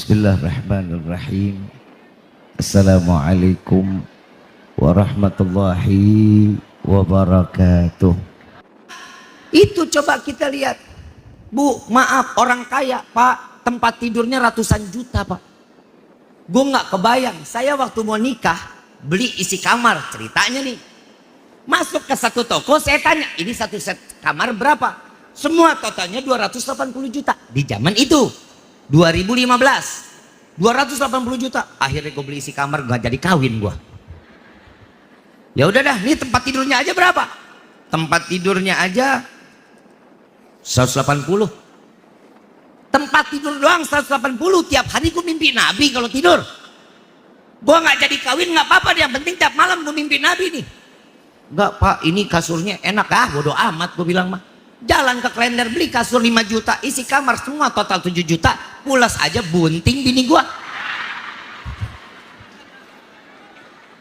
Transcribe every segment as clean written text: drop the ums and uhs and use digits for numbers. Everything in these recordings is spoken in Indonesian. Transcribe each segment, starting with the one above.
Bismillahirrahmanirrahim. Assalamualaikum warahmatullahi wabarakatuh. Itu coba kita lihat. Bu, maaf, orang kaya, Pak, tempat tidurnya ratusan juta, Pak. Gue nggak kebayang. Saya waktu mau nikah, beli isi kamar, ceritanya nih. Masuk ke satu toko, saya tanya, ini satu set kamar berapa? Semua totalnya 280 juta. Di zaman itu, 2015, 280 juta. Akhirnya gue beli isi kamar, gak jadi kawin gue. Ya udah dah, nih tempat tidurnya aja berapa? Tempat tidurnya aja 180. Tempat tidur doang 180. Tiap hari gue mimpi Nabi kalau tidur. Gue gak jadi kawin gak apa-apa, yang penting tiap malam gue mimpi Nabi nih. Enggak Pak, ini kasurnya enak, bodo amat gue bilang mah. Jalan ke Klender beli kasur 5 juta, isi kamar semua total 7 juta, pulas aja bunting bini gue.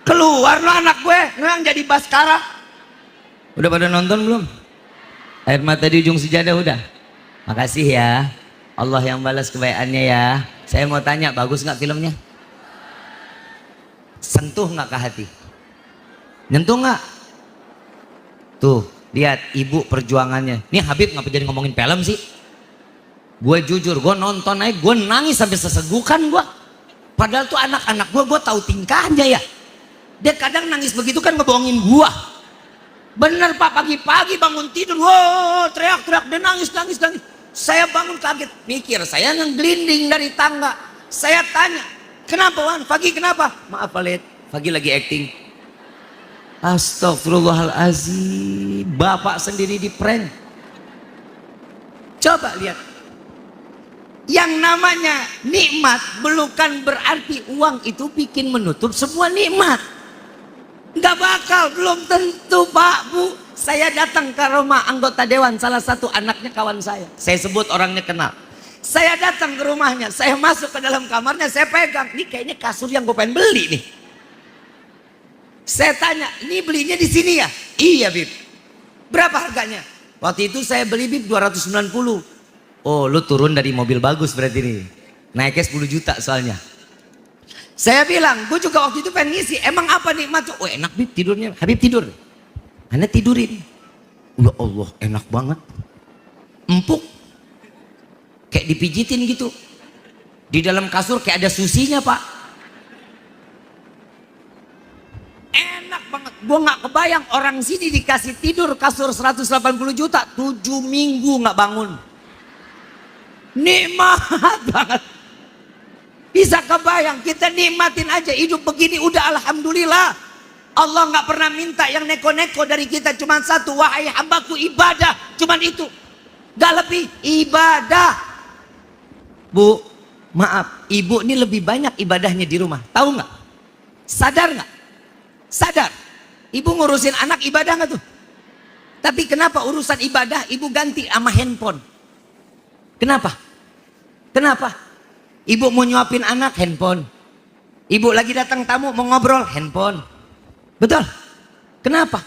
Keluar lo anak gue, yang jadi Baskara. Udah pada nonton belum? Air mata di ujung sejadah udah? Makasih ya, Allah yang balas kebaikannya ya. Saya mau tanya, bagus nggak filmnya? Sentuh nggak ke hati? Nyentuh nggak? Tuh, lihat ibu perjuangannya. Nih Habib ngapa jadi ngomongin film sih? Gue jujur, gue nonton aja, gue nangis sampai sesegukan gue. Padahal tuh anak-anak gue tahu tingkahnya ya. Dia kadang nangis begitu kan ngebohongin gue. Bener Pak, pagi-pagi bangun tidur, wow, teriak-teriak, dia nangis. Saya bangun kaget, mikir, saya ngeglinding dari tangga. Saya tanya, kenapa Wan? Pagi kenapa? Maaf Pak, pagi lagi acting. Astagfirullahaladzim, bapak sendiri di prank. Coba lihat, yang namanya nikmat bukan berarti uang itu bikin menutup semua nikmat. Nggak bakal, belum tentu Pak Bu. Saya datang ke rumah anggota dewan, salah satu anaknya kawan saya sebut orangnya kenal. Saya datang ke rumahnya, saya masuk ke dalam kamarnya, saya pegang, ini kayaknya kasur yang gue pengen beli nih. Saya tanya, ini belinya di sini ya? Iya Bib. Berapa harganya? Waktu itu saya beli Bib 290. Oh lu turun dari mobil bagus berarti nih. Naiknya 10 juta soalnya. Saya bilang, gue juga waktu itu pengen ngisi. Emang apa nikmat? Oh enak Bib tidurnya. Habib tidur. Anda tidurin. Ya Allah enak banget. Empuk. Kayak dipijitin gitu. Di dalam kasur kayak ada susinya Pak. Enak banget. Gue gak kebayang orang sini dikasih tidur kasur 180 juta. 7 minggu gak bangun. Nikmat banget. Bisa kebayang, kita nikmatin aja hidup begini udah alhamdulillah. Allah nggak pernah minta yang neko-neko dari kita, cuma satu, wahai hambaku ibadah, cuman itu, gak lebih, ibadah. Bu, maaf, ibu ini lebih banyak ibadahnya di rumah, tahu nggak? Sadar nggak? Sadar. Ibu ngurusin anak ibadah nggak tuh? Tapi kenapa urusan ibadah ibu ganti sama handphone? Kenapa? Kenapa? Ibu mau nyuapin anak, handphone. Ibu lagi datang tamu mau ngobrol, handphone. Betul? Kenapa?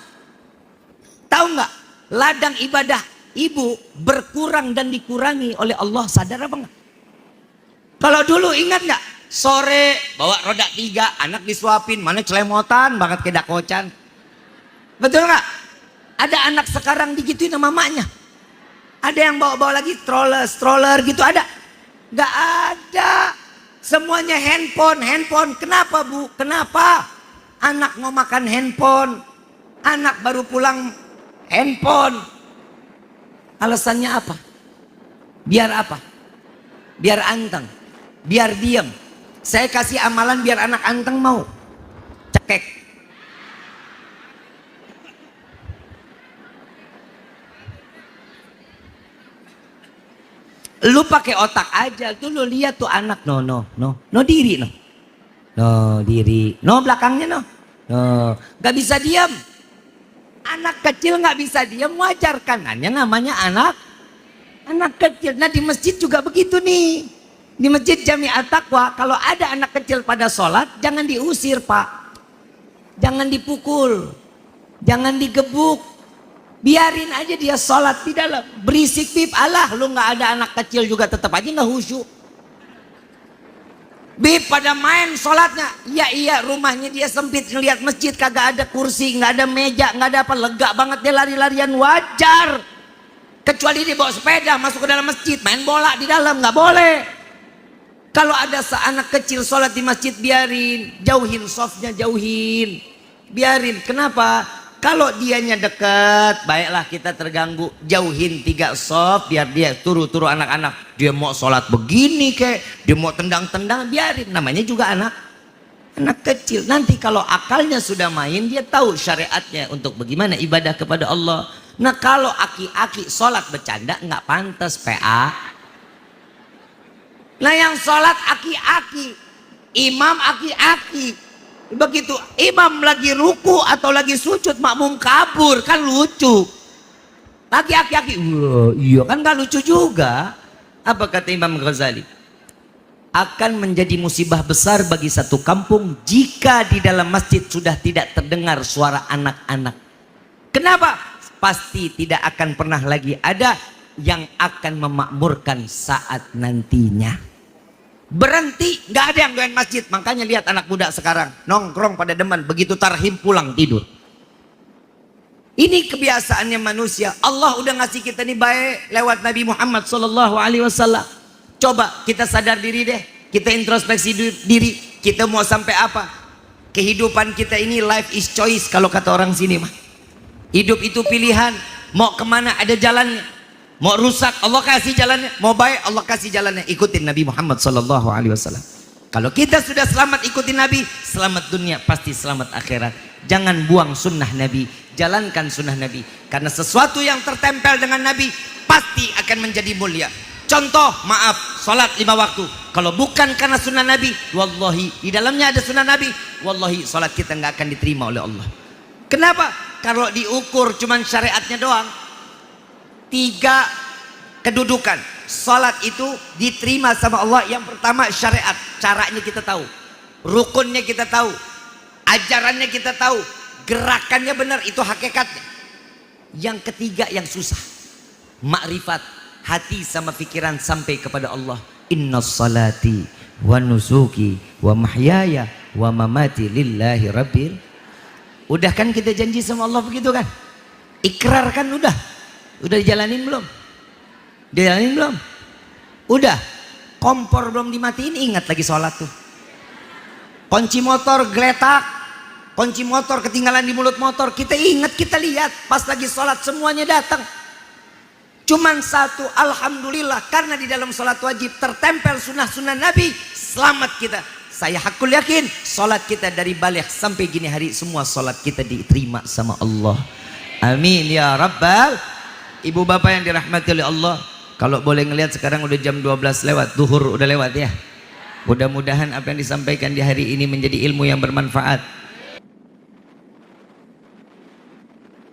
Tahu nggak? Ladang ibadah ibu berkurang dan dikurangi oleh Allah. Sadar apa nggak? Kalau dulu ingat nggak? Sore bawa roda 3, anak disuapin, mana celemotan banget kayak dakocan. Betul nggak? Ada anak sekarang digituin sama mamanya. Ada yang bawa-bawa lagi stroller gitu ada. Gak ada, semuanya handphone. Kenapa Bu? Kenapa? Anak mau makan handphone, anak baru pulang handphone. Alasannya apa? Biar apa? Biar anteng, biar diem. Saya kasih amalan biar anak anteng mau. Cekek. Lu pakai otak aja tuh, lu lihat tuh anak no diri no belakangnya no nggak bisa diam. Anak kecil nggak bisa diam, wajar kan? Namanya anak kecil. Nah di masjid juga begitu nih, di masjid Jami'at Taqwa kalau ada anak kecil pada sholat jangan diusir Pak, jangan dipukul, jangan digebuk. Biarin aja dia sholat di dalam. Berisik Bib, alah lu nggak ada anak kecil juga tetap aja nggak khusyuk. Pada main sholatnya. Iya rumahnya dia sempit, ngeliat masjid kagak ada kursi, nggak ada meja, nggak ada apa, lega banget dia lari-larian, wajar. Kecuali dia bawa sepeda masuk ke dalam masjid, main bola di dalam, nggak boleh. Kalau ada seanak kecil sholat di masjid, biarin, jauhin softnya, jauhin, biarin. Kenapa? Kalau dianya dekat, baiklah kita terganggu, jauhin 3 soft biar dia turu anak-anak. Dia mau sholat begini kek, dia mau tendang-tendang, biarin. Namanya juga anak kecil. Nanti kalau akalnya sudah main, dia tahu syariatnya untuk bagaimana ibadah kepada Allah. Nah kalau aki-aki sholat bercanda nggak pantas PA. Nah yang sholat aki-aki, imam aki-aki. Begitu imam lagi ruku atau lagi sujud, makmum kabur, kan lucu. Lagi aki-aki, iya kan gak lucu juga. Apa kata Imam Ghazali? Akan menjadi musibah besar bagi satu kampung jika di dalam masjid sudah tidak terdengar suara anak-anak. Kenapa? Pasti tidak akan pernah lagi ada yang akan memakmurkan saat nantinya. Berhenti, nggak ada yang doain masjid. Makanya lihat anak muda sekarang nongkrong pada deman, begitu tarhim pulang tidur. Ini kebiasaannya manusia. Allah udah ngasih kita nih baik lewat Nabi Muhammad SAW. Coba kita sadar diri deh, kita introspeksi diri, kita mau sampai apa? Kehidupan kita ini life is choice kalau kata orang sini mah. Hidup itu pilihan, mau kemana ada jalannya. Mau rusak Allah kasih jalannya, mau baik Allah kasih jalannya. Ikutin Nabi Muhammad SAW. Kalau kita sudah selamat ikutin Nabi, selamat dunia pasti selamat akhirat. Jangan buang sunnah Nabi, jalankan sunnah Nabi. Karena sesuatu yang tertempel dengan Nabi pasti akan menjadi mulia. Contoh, maaf, sholat 5 waktu. Kalau bukan karena sunnah Nabi, wallahi di dalamnya ada sunnah Nabi, wallahi sholat kita nggak akan diterima oleh Allah. Kenapa? Kalau diukur cuman syariatnya doang. 3 kedudukan salat itu diterima sama Allah. Yang pertama syariat, caranya kita tahu, rukunnya kita tahu, ajarannya kita tahu, gerakannya benar, itu hakikatnya. Yang ketiga yang susah, makrifat, hati sama pikiran sampai kepada Allah. Innas salati wa nusuki wa mahyaya wa mamati lillahi rabbil. Udah kan kita janji sama Allah begitu kan? Ikrar kan udah dijalanin belum? Dijalanin belum? Udah. Kompor belum dimatiin, ingat lagi sholat tuh. Kunci motor geletak, kunci motor ketinggalan di mulut motor, kita ingat, kita lihat pas lagi sholat semuanya datang. Cuman satu, alhamdulillah, karena di dalam sholat wajib tertempel sunnah-sunnah Nabi, selamat kita. Saya hakul yakin sholat kita dari balik sampai gini hari, semua sholat kita diterima sama Allah. Amin ya rabbal. Ibu bapak yang dirahmati oleh Allah, kalau boleh ngelihat sekarang udah jam 12 lewat, duhur udah lewat ya. Mudah-mudahan apa yang disampaikan di hari ini menjadi ilmu yang bermanfaat.